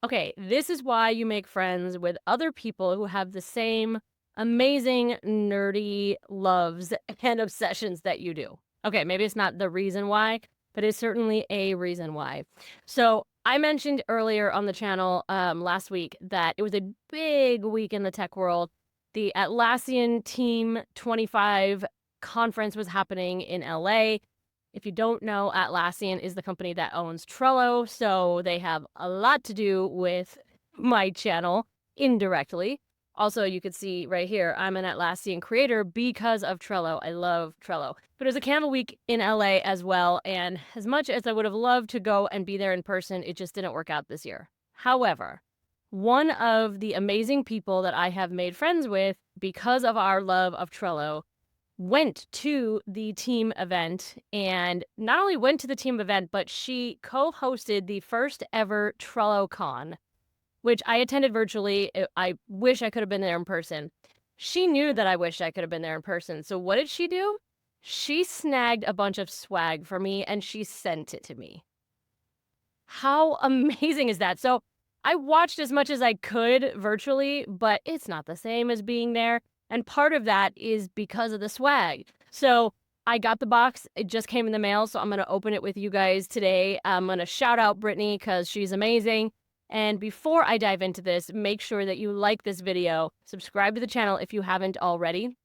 Okay, this is why you make friends with other people who have the same amazing nerdy loves and obsessions that you do. Okay, maybe it's not the reason why, but it's certainly a reason why. So, I mentioned earlier on the channel last week that it was a big week in the tech world. The Atlassian Team 25 conference was happening in LA. If you don't know, Atlassian is the company that owns Trello, so they have a lot to do with my channel indirectly. Also, you could see right here, I'm an Atlassian creator because of Trello. I love Trello. But it was a Camel Week in LA as well, and as much as I would have loved to go and be there in person, it just didn't work out this year. However, one of the amazing people that I have made friends with because of our love of Trello went to the team event, and not only went to the team event, but she co-hosted the first ever TrelloCon, which I attended virtually. I wish I could have been there in person. She knew that I wished I could have been there in person. So what did she do? She snagged a bunch of swag for me and she sent it to me. How amazing is that? So I watched as much as I could virtually, but it's not the same as being there. And part of that is because of the swag. So I got the box. It just came in the mail. So I'm going to open it with you guys today. I'm going to shout out Brittany because she's amazing. And before I dive into this, make sure that you like this video, subscribe to the channel if you haven't already,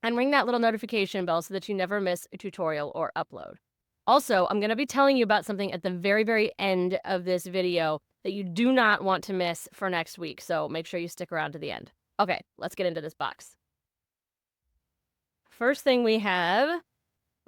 and ring that little notification bell so that you never miss a tutorial or upload. Also, I'm going to be telling you about something at the very, very end of this video that you do not want to miss for next week. So make sure you stick around to the end. Okay, let's get into this box. First thing we have,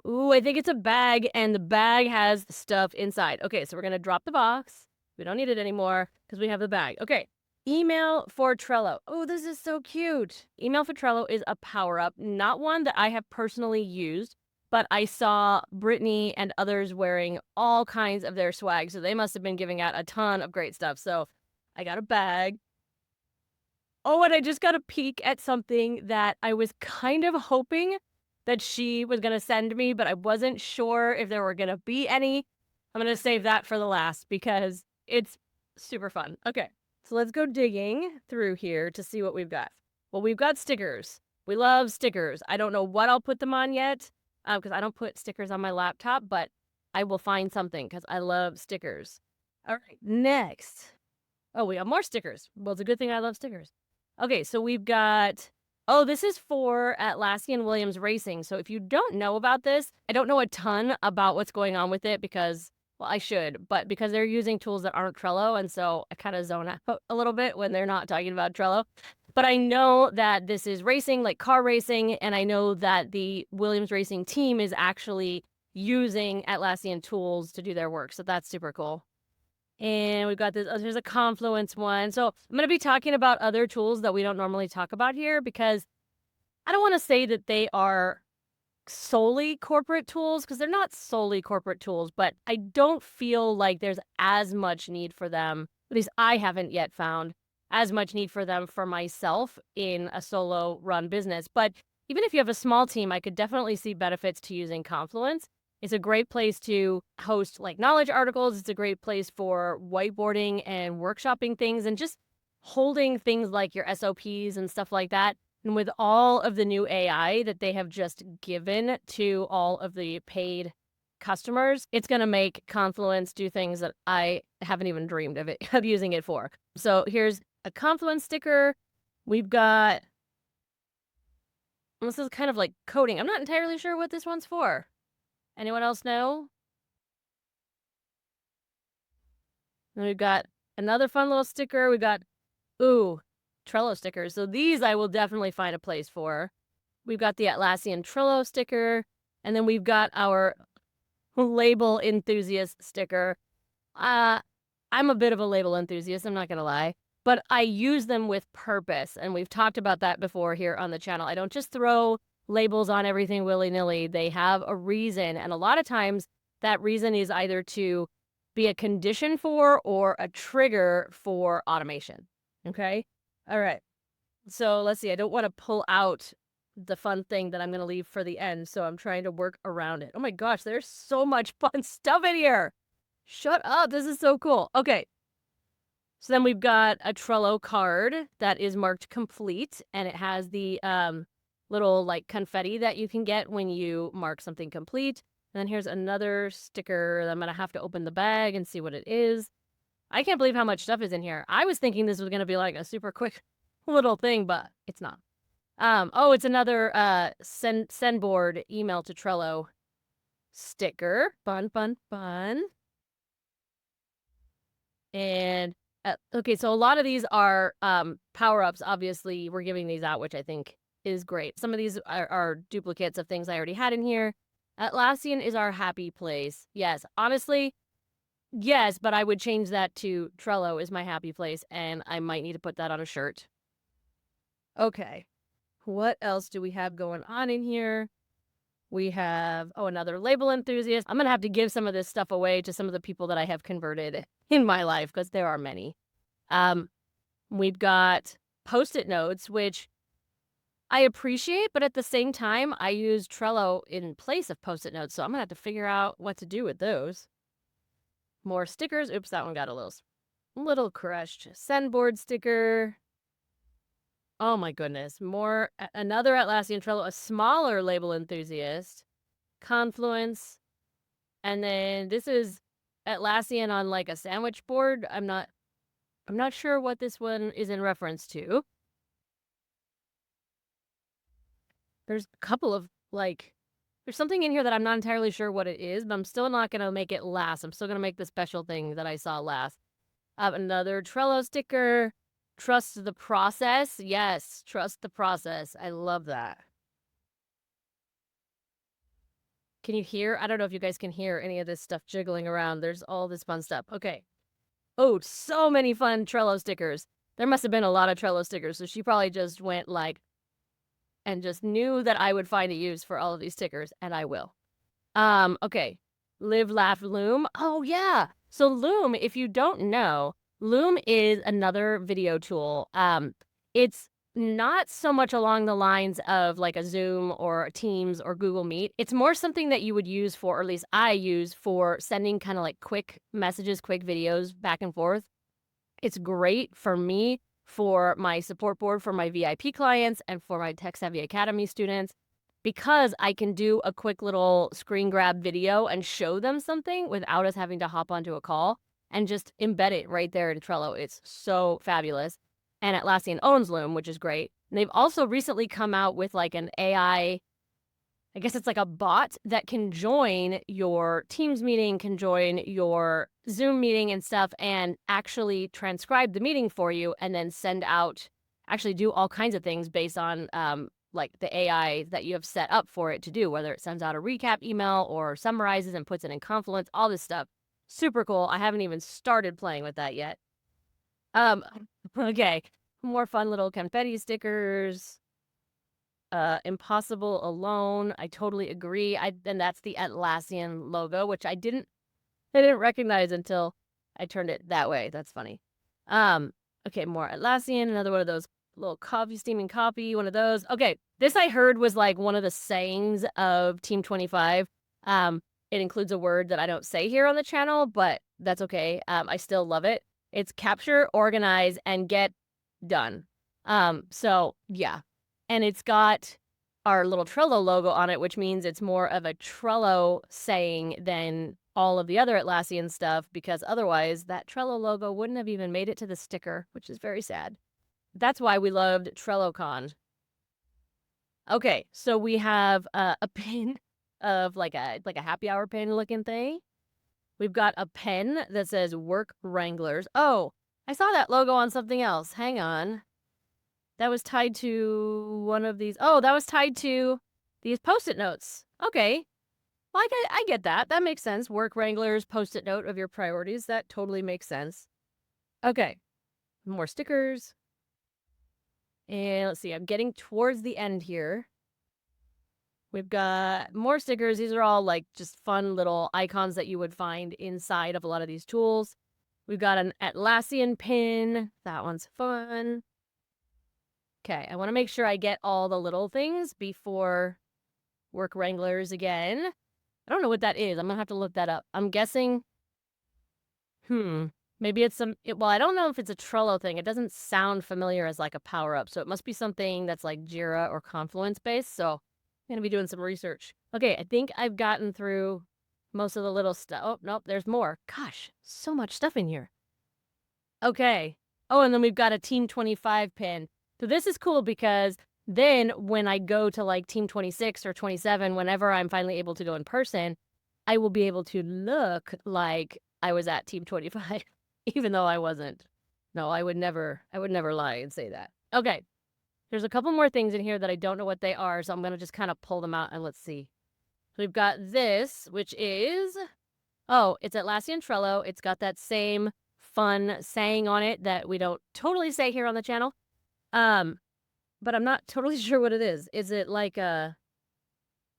ooh, I think it's a bag, and the bag has stuff inside. Okay, so we're going to drop the box. We don't need it anymore because we have the bag. Okay, email for Trello. Oh, this is so cute. Email for Trello is a power-up, not one that I have personally used, but I saw Brittany and others wearing all kinds of their swag, so they must have been giving out a ton of great stuff. So I got a bag. Oh, and I just got a peek at something that I was kind of hoping that she was going to send me, but I wasn't sure if there were going to be any. I'm going to save that for the last because it's super fun. Okay, so let's go digging through here to see what we've got. Well, we've got stickers. We love stickers. I don't know what I'll put them on yet because I don't put stickers on my laptop, but I will find something because I love stickers. All right, next. Oh, we have more stickers. Well, it's a good thing I love stickers. Okay, so we've got, oh, this is for Atlassian Williams Racing. So if you don't know about this, I don't know a ton about what's going on with it because, well, I should, but because they're using tools that aren't Trello, and so I kind of zone out a little bit when they're not talking about Trello. But I know that this is racing, like car racing, and I know that the Williams Racing team is actually using Atlassian tools to do their work. So that's super cool. And we've got this, there's a Confluence one. So I'm going to be talking about other tools that we don't normally talk about here because I don't want to say that they are solely corporate tools because they're not solely corporate tools, but I don't feel like there's as much need for them. At least I haven't yet found as much need for them for myself in a solo run business. But even if you have a small team, I could definitely see benefits to using Confluence. It's a great place to host like knowledge articles. It's a great place for whiteboarding and workshopping things and just holding things like your SOPs and stuff like that. And with all of the new AI that they have just given to all of the paid customers, it's going to make Confluence do things that I haven't even dreamed of using it for. So here's a Confluence sticker. We've got, this is kind of like coding. I'm not entirely sure what this one's for. Anyone else know? And we've got another fun little sticker. We've got, ooh, Trello stickers. So these I will definitely find a place for. We've got the Atlassian Trello sticker. And then we've got our label enthusiast sticker. I'm a bit of a label enthusiast, I'm not going to lie. But I use them with purpose. And we've talked about that before here on the channel. I don't just throw labels on everything willy-nilly. They have a reason, and a lot of times that reason is either to be a condition for or a trigger for automation. Okay, all right, so let's see. I don't want to pull out the fun thing that I'm going to leave for the end, so I'm trying to work around it. Oh my gosh, there's so much fun stuff in here. Shut up, this is so cool. Okay, So then we've got a Trello card that is marked complete, and it has the little like confetti that you can get when you mark something complete. And then here's another sticker that I'm gonna have to open the bag and see what it is. I can't believe how much stuff is in here. I was thinking this was gonna be like a super quick little thing, but it's not. Oh, it's another send board email to Trello sticker. Fun, fun, fun. And okay, so a lot of these are power-ups. Obviously, we're giving these out, which I think is great. Some of these are duplicates of things I already had in here. Atlassian is our happy place. Yes, honestly, yes, but I would change that to Trello is my happy place, and I might need to put that on a shirt. Okay, what else do we have going on in here? We have, oh, another label enthusiast. I'm going to have to give some of this stuff away to some of the people that I have converted in my life because there are many. We've got Post-it notes, which I appreciate, but at the same time, I use Trello in place of Post-it notes, so I'm going to have to figure out what to do with those. More stickers. Oops, that one got a little crushed. Send board sticker. Oh my goodness. Another Atlassian Trello, a smaller label enthusiast. Confluence. And then this is Atlassian on like a sandwich board. I'm not sure what this one is in reference to. There's a couple of there's something in here that I'm not entirely sure what it is, but I'm still not going to make it last. I'm still going to make the special thing that I saw last. Another Trello sticker. Trust the process. Yes, trust the process. I love that. Can you hear? I don't know if you guys can hear any of this stuff jiggling around. There's all this fun stuff. Okay. Oh, so many fun Trello stickers. There must have been a lot of Trello stickers, so she probably just went and just knew that I would find a use for all of these stickers, and I will. Okay. Live, laugh, Loom. Oh, yeah. So Loom, if you don't know, Loom is another video tool. It's not so much along the lines of like a Zoom or a Teams or Google Meet. It's more something that you would use for, or at least I use for sending kind of like quick messages, quick videos back and forth. It's great for me, for my support board, for my VIP clients, and for my Tech Savvy Academy students, because I can do a quick little screen grab video and show them something without us having to hop onto a call and just embed it right there in Trello. It's so fabulous. And Atlassian owns Loom, which is great. And they've also recently come out with like an AI, I guess it's like a bot that can join your Teams meeting, can join your Zoom meeting and stuff, and actually transcribe the meeting for you and then send out, actually do all kinds of things based on like the AI that you have set up for it to do, whether it sends out a recap email or summarizes and puts it in Confluence, all this stuff. Super cool. I haven't even started playing with that yet. Okay. More fun little confetti stickers. Impossible Alone. I totally agree. And that's the Atlassian logo, which I didn't recognize until I turned it that way. That's funny. Okay, more Atlassian, another one of those little steaming coffee, one of those. Okay, this I heard was like one of the sayings of Team 25. It includes a word that I don't say here on the channel, but that's okay. I still love it. It's capture, organize, and get done. So yeah. And it's got our little Trello logo on it, which means it's more of a Trello saying than all of the other Atlassian stuff, because otherwise that Trello logo wouldn't have even made it to the sticker, which is very sad. That's why we loved TrelloCon. Okay, so we have a pin of like a happy hour pin looking thing. We've got a pen that says Work Wranglers. Oh, I saw that logo on something else. Hang on. That was tied to one of these. Oh, that was tied to these Post-it notes. Okay. Well, I get that. That makes sense. Work Wranglers, Post-it note of your priorities. That totally makes sense. Okay. More stickers. And let's see. I'm getting towards the end here. We've got more stickers. These are all like just fun little icons that you would find inside of a lot of these tools. We've got an Atlassian pin. That one's fun. Okay, I want to make sure I get all the little things before Work Wranglers again. I don't know what that is. I'm going to have to look that up. I'm guessing, Maybe it's well, I don't know if it's a Trello thing. It doesn't sound familiar as like a power up. So it must be something that's like Jira or Confluence based. So I'm going to be doing some research. Okay, I think I've gotten through most of the little stuff. Oh, nope, there's more. Gosh, so much stuff in here. Okay. Oh, and then we've got a Team 25 pin. So this is cool because then when I go to like Team 26 or 27, whenever I'm finally able to go in person, I will be able to look like I was at Team 25, even though I wasn't. No, I would never lie and say that. Okay. There's a couple more things in here that I don't know what they are, so I'm going to just kind of pull them out and let's see. So we've got this, which is, oh, it's Atlassian Trello. It's got that same fun saying on it that we don't totally say here on the channel. But I'm not totally sure what it is. Is it like a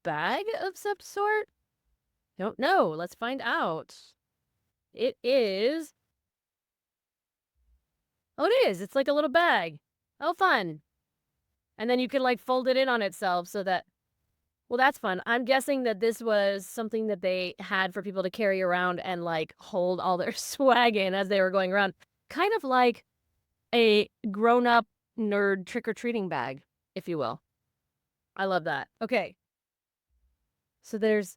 bag of some sort? Don't know. Let's find out. It is. Oh, it is. It's like a little bag. Oh, fun. And then you can like fold it in on itself so that, well, that's fun. I'm guessing that this was something that they had for people to carry around and like hold all their swag in as they were going around. Kind of like a grown-up nerd trick-or-treating bag, if you will. I love that. Okay. So there's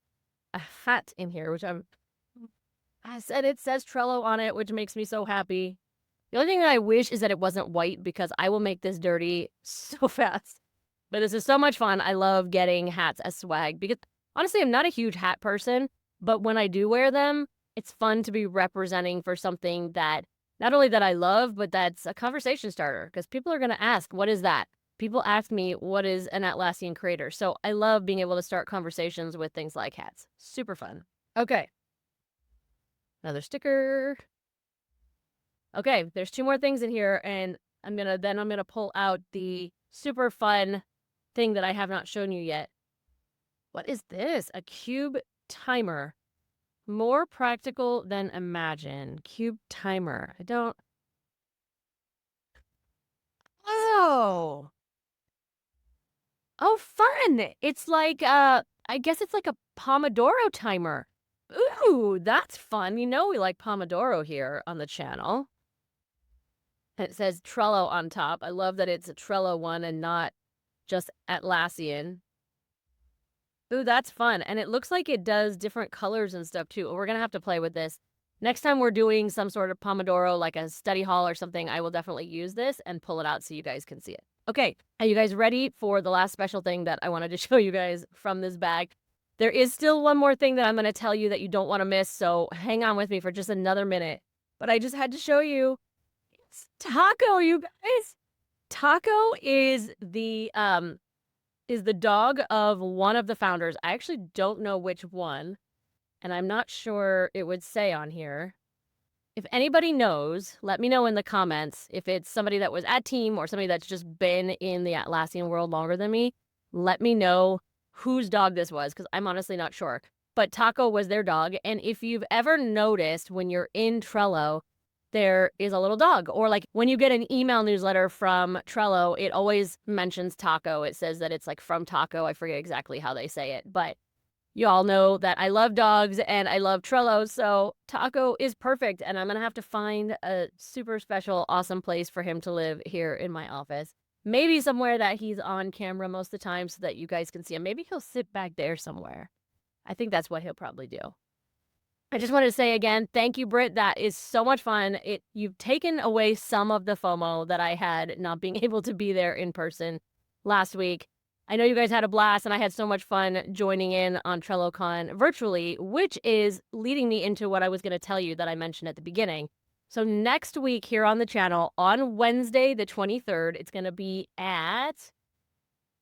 a hat in here, which I said it says Trello on it, which makes me so happy. The only thing that I wish is that it wasn't white because I will make this dirty so fast. But this is so much fun. I love getting hats as swag because honestly, I'm not a huge hat person, but when I do wear them, it's fun to be representing for something that not only that I love, but that's a conversation starter because people are going to ask, what is that? People ask me, what is an Atlassian creator? So I love being able to start conversations with things like hats. Super fun. Okay. Another sticker. Okay, there's 2 more things in here, and I'm gonna pull out the super fun thing that I have not shown you yet. What is this? A cube timer. More practical than imagine. Cube timer. I don't. Oh. Oh, fun. It's like I guess it's like a Pomodoro timer. Ooh, that's fun. You know we like Pomodoro here on the channel. And it says Trello on top. I love that it's a Trello one and not just Atlassian. Ooh, that's fun. And it looks like it does different colors and stuff too. We're going to have to play with this. Next time we're doing some sort of Pomodoro, like a study hall or something, I will definitely use this and pull it out so you guys can see it. Okay, are you guys ready for the last special thing that I wanted to show you guys from this bag? There is still one more thing that I'm going to tell you that you don't want to miss, so hang on with me for just another minute. But I just had to show you. It's Taco, you guys. Taco is the dog of one of the founders. I actually don't know which one, and I'm not sure it would say on here. If anybody knows, let me know in the comments. If it's somebody that was at Team or somebody that's just been in the Atlassian world longer than me, let me know whose dog this was, because I'm honestly not sure. But Taco was their dog, and if you've ever noticed when you're in Trello, there is a little dog. Or like when you get an email newsletter from Trello, it always mentions Taco. It says that it's like from Taco. I forget exactly how they say it, but you all know that I love dogs and I love Trello, so Taco is perfect, and I'm going to have to find a super special, awesome place for him to live here in my office. Maybe somewhere that he's on camera most of the time so that you guys can see him. Maybe he'll sit back there somewhere. I think that's what he'll probably do. I just wanted to say again, thank you, Britt. That is so much fun. You've taken away some of the FOMO that I had not being able to be there in person last week. I know you guys had a blast, and I had so much fun joining in on TrelloCon virtually, which is leading me into what I was going to tell you that I mentioned at the beginning. So next week here on the channel, on Wednesday the 23rd, it's going to be at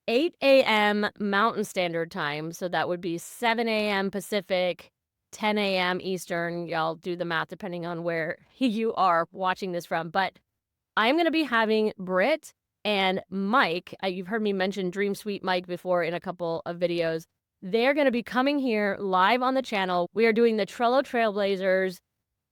8 a.m. Mountain Standard Time. So that would be 7 a.m. Pacific, 10 a.m. Eastern. Y'all do the math depending on where you are watching this from. But I'm going to be having Britt and Mike. You've heard me mention Dream Suite Mike before in a couple of videos. They're going to be coming here live on the channel. We are doing the Trello Trailblazers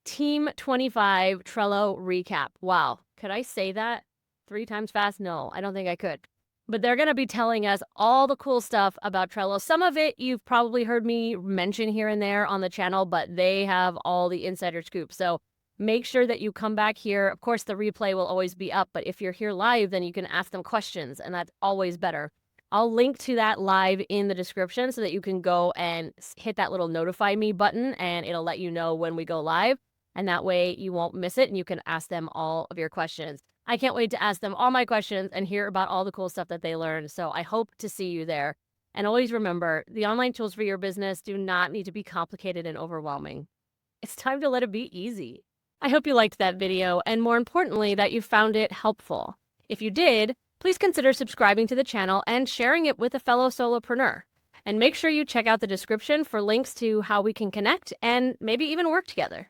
Team 25 Trello recap. Wow. Could I say that 3 times fast? No, I don't think I could. But they're going to be telling us all the cool stuff about Trello. Some of it you've probably heard me mention here and there on the channel, but they have all the insider scoop. So make sure that you come back here. Of course, the replay will always be up, but if you're here live, then you can ask them questions, and that's always better. I'll link to that live in the description so that you can go and hit that little notify me button, and it'll let you know when we go live. And that way you won't miss it and you can ask them all of your questions. I can't wait to ask them all my questions and hear about all the cool stuff that they learned. So I hope to see you there. And always remember, the online tools for your business do not need to be complicated and overwhelming. It's time to let it be easy. I hope you liked that video, and more importantly, that you found it helpful. If you did, please consider subscribing to the channel and sharing it with a fellow solopreneur. And make sure you check out the description for links to how we can connect and maybe even work together.